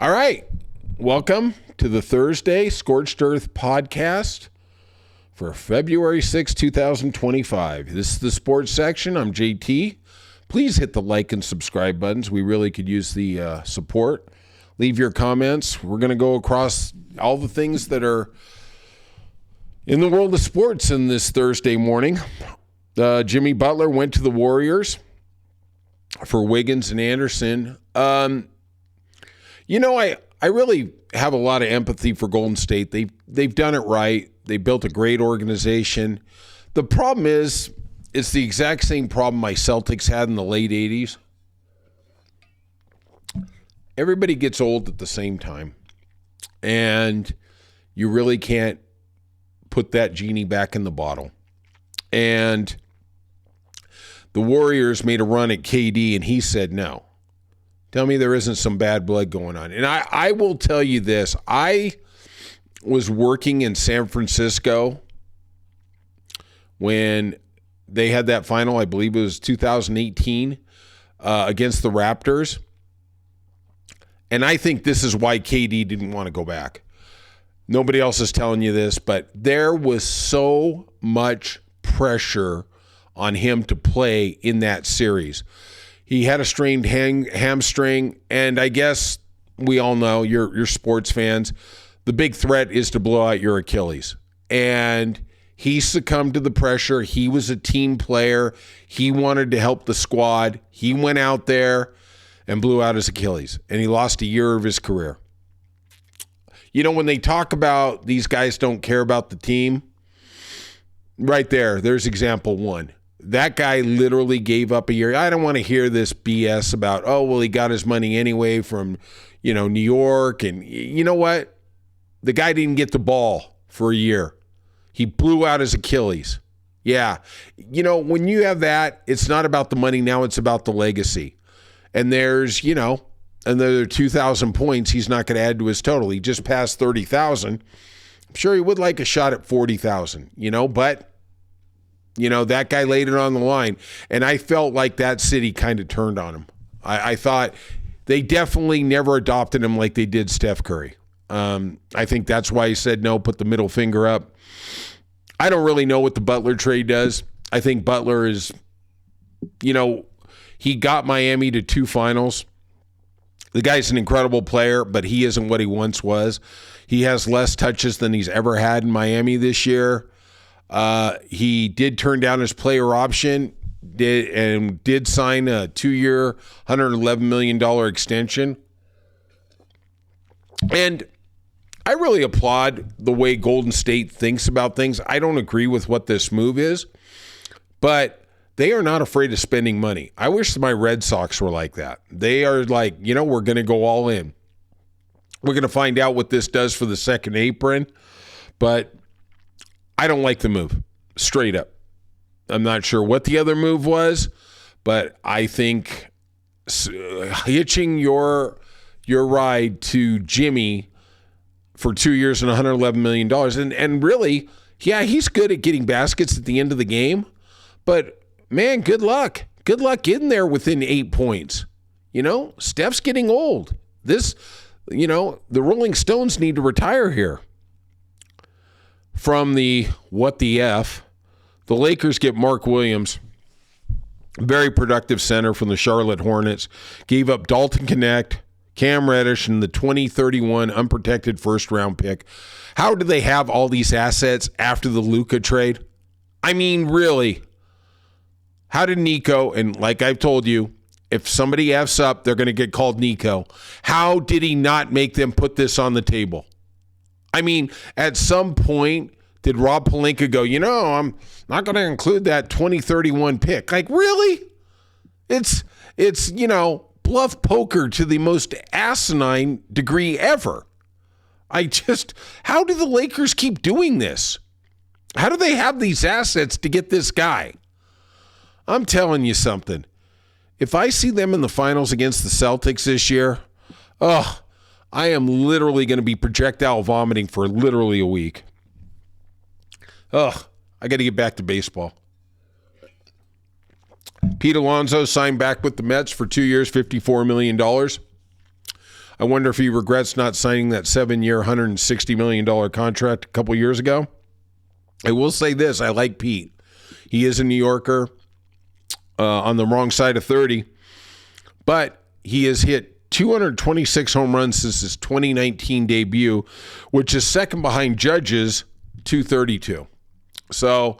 All right. Welcome to the Thursday Scorched Earth podcast for February 6, 2025. This is the sports section. I'm JT. Please hit the like and subscribe buttons. We really could use the support. Leave your comments. We're going to go across all the things that are in the world of sports in this Thursday morning. Jimmy Butler went to the Warriors for Wiggins and Anderson. I really have a lot of empathy for Golden State. They've done it right. They built a great organization. The problem is, it's the exact same problem my Celtics had in the late 80s. Everybody gets old at the same time. And you really can't put that genie back in the bottle. And the Warriors made a run at KD, and he said no. Tell me there isn't some bad blood going on. And I will tell you this. I was working in San Francisco when they had that final, I believe it was 2018, against the Raptors. And I think this is why KD didn't want to go back. Nobody else is telling you this, but there was so much pressure on him to play in that series. He had a strained hamstring, and I guess we all know, you're sports fans, the big threat is to blow out your Achilles. And he succumbed to the pressure. He was a team player. He wanted to help the squad. He went out there and blew out his Achilles, and he lost a year of his career. You know, when they talk about these guys don't care about the team, right there's example one. That guy literally gave up a year. I don't want to hear this BS about, he got his money anyway from, New York. And you know what? The guy didn't get the ball for a year. He blew out his Achilles. Yeah. When you have that, it's not about the money now. It's about the legacy. And there's, another 2,000 points he's not going to add to his total. He just passed 30,000. I'm sure he would like a shot at 40,000, but that guy laid it on the line, and I felt like that city kind of turned on him. I thought they definitely never adopted him like they did Steph Curry. I think that's why he said no, put the middle finger up. I don't really know what the Butler trade does. I think Butler is, he got Miami to 2 finals. The guy's an incredible player, but he isn't what he once was. He has less touches than he's ever had in Miami this year. He did turn down his player option, did sign a 2-year, $111 million extension. And I really applaud the way Golden State thinks about things. I don't agree with what this move is, but they are not afraid of spending money. I wish my Red Sox were like that. They are like, we're going to go all in. We're going to find out what this does for the second apron, but I don't like the move, straight up. I'm not sure what the other move was, but I think hitching your ride to Jimmy for 2 years and $111 million, and really, yeah, he's good at getting baskets at the end of the game, but man, good luck. Good luck getting there within 8 points. Steph's getting old. The Rolling Stones need to retire here. From the what the F, the Lakers get Mark Williams, very productive center from the Charlotte Hornets, gave up Dalton Connect, Cam Reddish, and the 2031 unprotected first-round pick. How do they have all these assets after the Luka trade? I mean, really, how did Nico, and like I've told you, if somebody F's up, they're going to get called Nico. How did he not make them put this on the table? I mean, at some point, did Rob Pelinka go, I'm not going to include that 2031 pick? Like, really? It's bluff poker to the most asinine degree ever. How do the Lakers keep doing this? How do they have these assets to get this guy? I'm telling you something. If I see them in the finals against the Celtics this year, I am literally going to be projectile vomiting for literally a week. I got to get back to baseball. Pete Alonso signed back with the Mets for 2 years, $54 million. I wonder if he regrets not signing that 7-year, $160 million contract a couple years ago. I will say this. I like Pete. He is a New Yorker on the wrong side of 30, but he has hit 226 home runs since his 2019 debut, which is second behind Judge's 232. So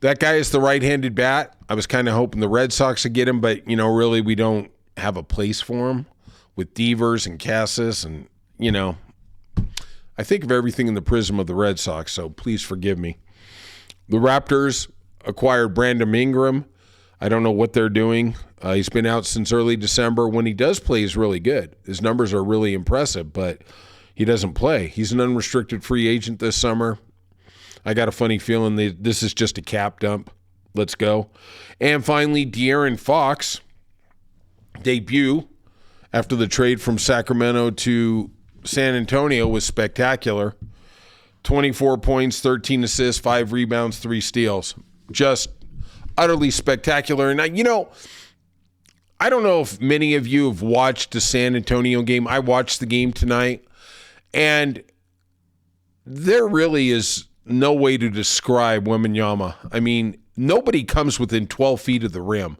that guy is the right-handed bat. I was kind of hoping the Red Sox would get him, but, really we don't have a place for him with Devers and Cassis. And, I think of everything in the prism of the Red Sox, so please forgive me. The Raptors acquired Brandon Ingram. I don't know what they're doing. He's been out since early December. When he does play, he's really good. His numbers are really impressive, but he doesn't play. He's an unrestricted free agent this summer. I got a funny feeling this is just a cap dump. Let's go. And finally, De'Aaron Fox debut after the trade from Sacramento to San Antonio was spectacular. 24 points, 13 assists, 5 rebounds, 3 steals. Just utterly spectacular. And, I don't know if many of you have watched the San Antonio game. I watched the game tonight, and there really is no way to describe Wembanyama. I mean, nobody comes within 12 feet of the rim.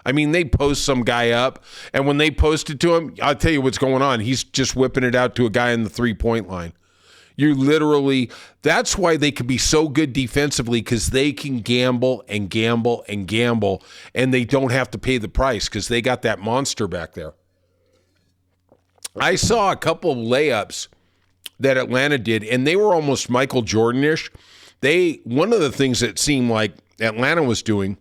I mean, they post some guy up, and when they post it to him, I'll tell you what's going on. He's just whipping it out to a guy in the three-point line. That's why they can be so good defensively, because they can gamble and gamble and gamble, and they don't have to pay the price because they got that monster back there. I saw a couple of layups that Atlanta did, and they were almost Michael Jordan-ish. One of the things that seemed like Atlanta was doing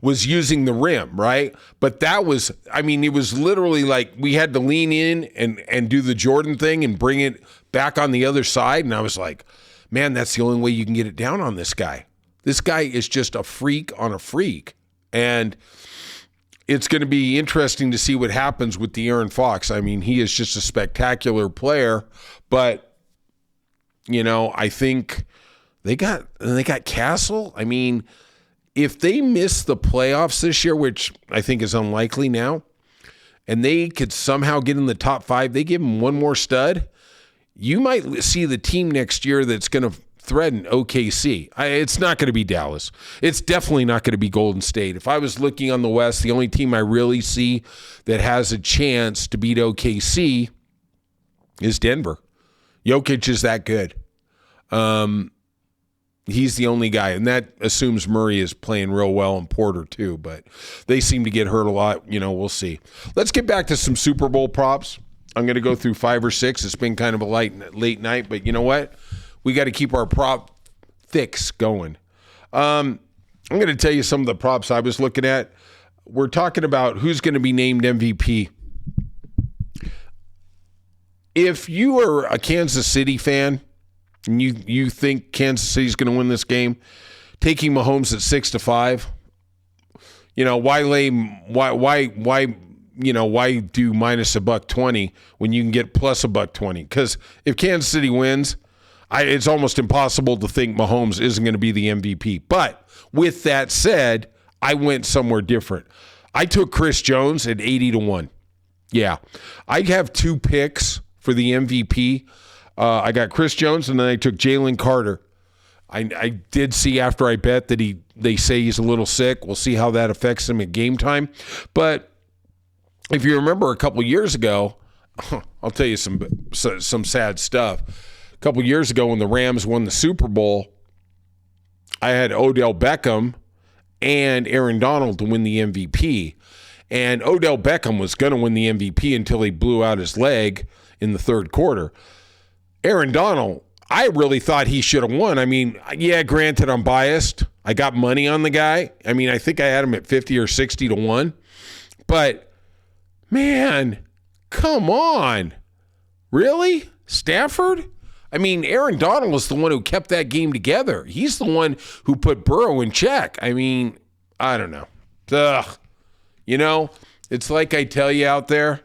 was using the rim, right? But it was literally like we had to lean in and do the Jordan thing and bring it back on the other side. And I was like, man, that's the only way you can get it down on this guy. This guy is just a freak on a freak. And it's going to be interesting to see what happens with De'Aaron Fox. I mean, he is just a spectacular player, but I think they got Castle. I mean, if they miss the playoffs this year, which I think is unlikely now, and they could somehow get in the top 5, they give them one more stud, you might see the team next year that's going to threaten OKC. It's not going to be Dallas. It's definitely not going to be Golden State. If I was looking on the West, the only team I really see that has a chance to beat OKC is Denver. Jokic is that good. He's the only guy, and that assumes Murray is playing real well and Porter too, but they seem to get hurt a lot. We'll see. Let's get back to some Super Bowl props. I'm going to go through 5 or 6. It's been kind of a late night, but you know what? We got to keep our prop fix going. I'm going to tell you some of the props I was looking at. We're talking about who's going to be named MVP. If you are a Kansas City fan, and you think Kansas City's going to win this game, taking Mahomes at 6-5, why do minus $120 when you can get plus $120? Because if Kansas City wins, it's almost impossible to think Mahomes isn't going to be the MVP. But with that said, I went somewhere different. I took Chris Jones at 80-1. Yeah, I have 2 picks for the MVP. I got Chris Jones, and then I took Jalen Carter. I did see after I bet that they say he's a little sick. We'll see how that affects him at game time. But if you remember a couple years ago, I'll tell you some sad stuff. A couple years ago when the Rams won the Super Bowl, I had Odell Beckham and Aaron Donald to win the MVP. And Odell Beckham was going to win the MVP until he blew out his leg in the third quarter. Aaron Donald, I really thought he should have won. I mean, yeah, granted, I'm biased. I got money on the guy. I mean, I think I had him at 50 or 60-1. But, man, come on. Really? Stafford? I mean, Aaron Donald is the one who kept that game together. He's the one who put Burrow in check. I mean, I don't know. It's like I tell you out there,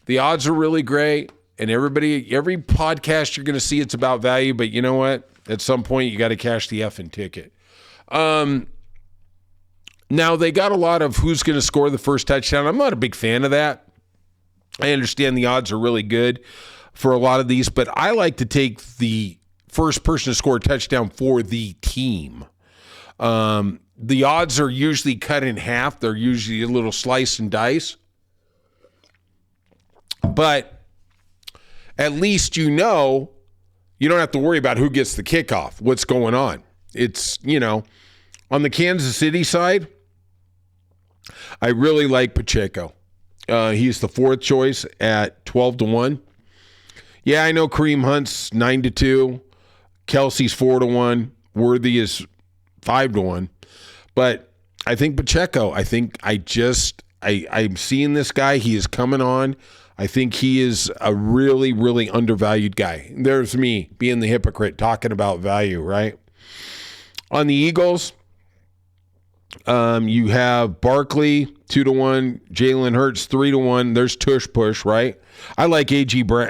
the odds are really great. And every podcast you're going to see, it's about value. But you know what? At some point, you got to cash the effing ticket. Now, they got a lot of who's going to score the first touchdown. I'm not a big fan of that. I understand the odds are really good for a lot of these, but I like to take the first person to score a touchdown for the team. The odds are usually cut in half. They're usually a little slice and dice. But at least you don't have to worry about who gets the kickoff, what's going on. It's, on the Kansas City side, I really like Pacheco. He's the fourth choice at 12-1. Yeah, I know Kareem Hunt's 9-2. Kelsey's 4-1. Worthy is 5-1. But I think Pacheco, I'm seeing this guy. He is coming on. I think he is a really, really undervalued guy. There's me being the hypocrite talking about value, right? On the Eagles, you have Barkley 2-1, Jalen Hurts 3-1. There's tush push, right? I like AJ Brown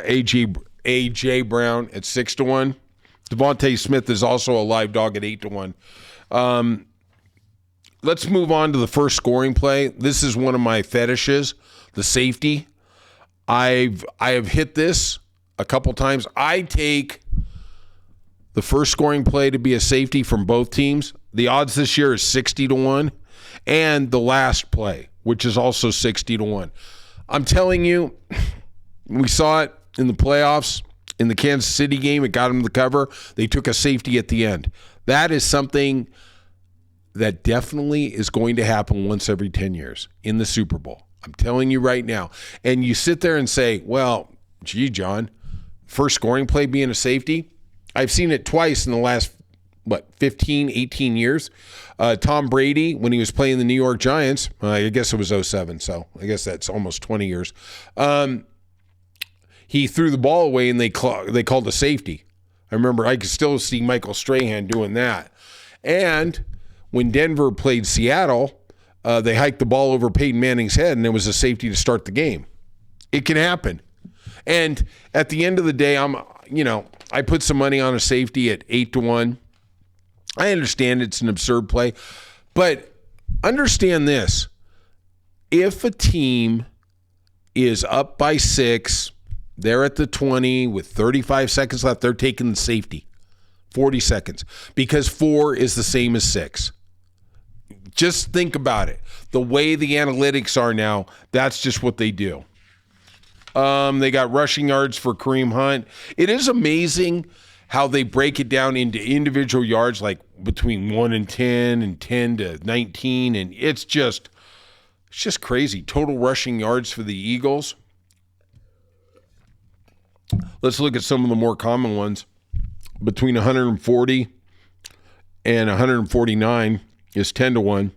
at 6-1. Devontae Smith is also a live dog at 8-1. Let's move on to the first scoring play. This is one of my fetishes, the safety. I have hit this a couple times. I take the first scoring play to be a safety from both teams. The odds this year is 60-1, and the last play, which is also 60-1. I'm telling you, we saw it in the playoffs. In the Kansas City game, it got them the cover. They took a safety at the end. That is something that definitely is going to happen once every 10 years in the Super Bowl. I'm telling you right now. And you sit there and say, well, gee, John, first scoring play being a safety? I've seen it twice in the last, 15, 18 years. Tom Brady, when he was playing the New York Giants, I guess it was 07, so I guess that's almost 20 years. He threw the ball away and they called a safety. I remember I could still see Michael Strahan doing that. And when Denver played Seattle, they hiked the ball over Peyton Manning's head and it was a safety to start the game. It can happen. And at the end of the day, I put some money on a safety at 8-1. I understand it's an absurd play, but understand this. If a team is up by 6, they're at the 20 with 35 seconds left, they're taking the safety. 40 seconds. Because 4 is the same as 6. Just think about it. The way the analytics are now, that's just what they do. They got rushing yards for Kareem Hunt. It is amazing how they break it down into individual yards, like between 1 and 10 and 10 to 19. And it's just crazy. Total rushing yards for the Eagles. Let's look at some of the more common ones. Between 140 and 149 is 10-1.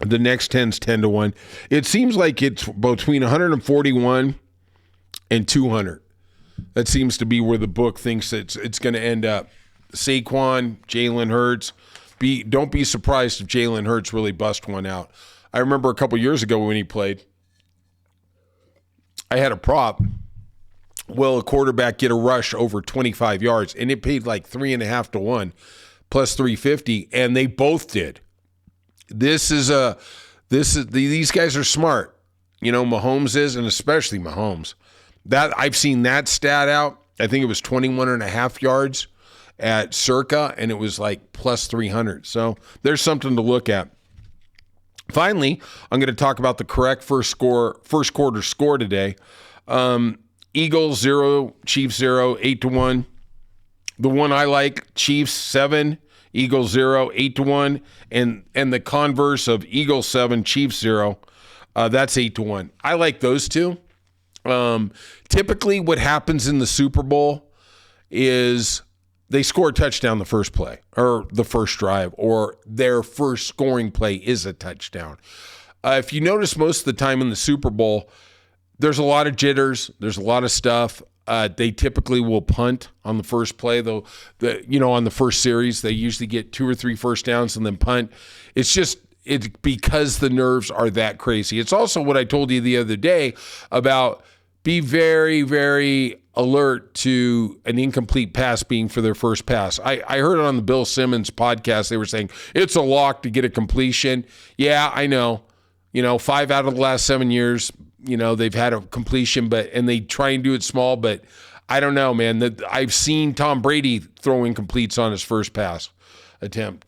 The next 10 is 10-1. It seems like it's between 141 and 200. That seems to be where the book thinks it's going to end up. Saquon, Jalen Hurts. Don't be surprised if Jalen Hurts really bust one out. I remember a couple years ago when he played, I had a prop. Will a quarterback get a rush over 25 yards? And it paid like 3.5-1 plus 350, and they both did. These guys are smart. Mahomes is, and especially Mahomes. That I've seen that stat out. I think it was 21.5 yards at Circa, and it was like plus 300. So there's something to look at. Finally, I'm going to talk about the correct first quarter score today. Eagles 0, Chiefs 0, 8-1. The one I like, Chiefs 7, Eagles 0, 8-1, and the converse of Eagles 7, Chiefs 0, that's 8-1. I like those two. Typically, what happens in the Super Bowl is they score a touchdown the first play or the first drive, or their first scoring play is a touchdown. If you notice, most of the time in the Super Bowl, there's a lot of jitters. There's a lot of stuff. They typically will punt on the first play, though. On the first series, they usually get 2 or 3 first downs and then punt. It's because the nerves are that crazy. It's also what I told you the other day about be very, very alert to an incomplete pass being for their first pass. I heard it on the Bill Simmons podcast. They were saying it's a lock to get a completion. Yeah, I know. 5 out of the last 7 years, they've had a completion, and they try and do it small, but I don't know, man. I've seen Tom Brady throw incompletes on his first pass attempt.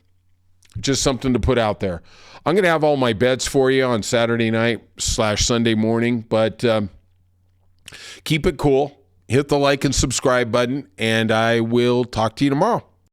Just something to put out there. I'm going to have all my bets for you on Saturday night / Sunday morning, but keep it cool. Hit the like and subscribe button, and I will talk to you tomorrow.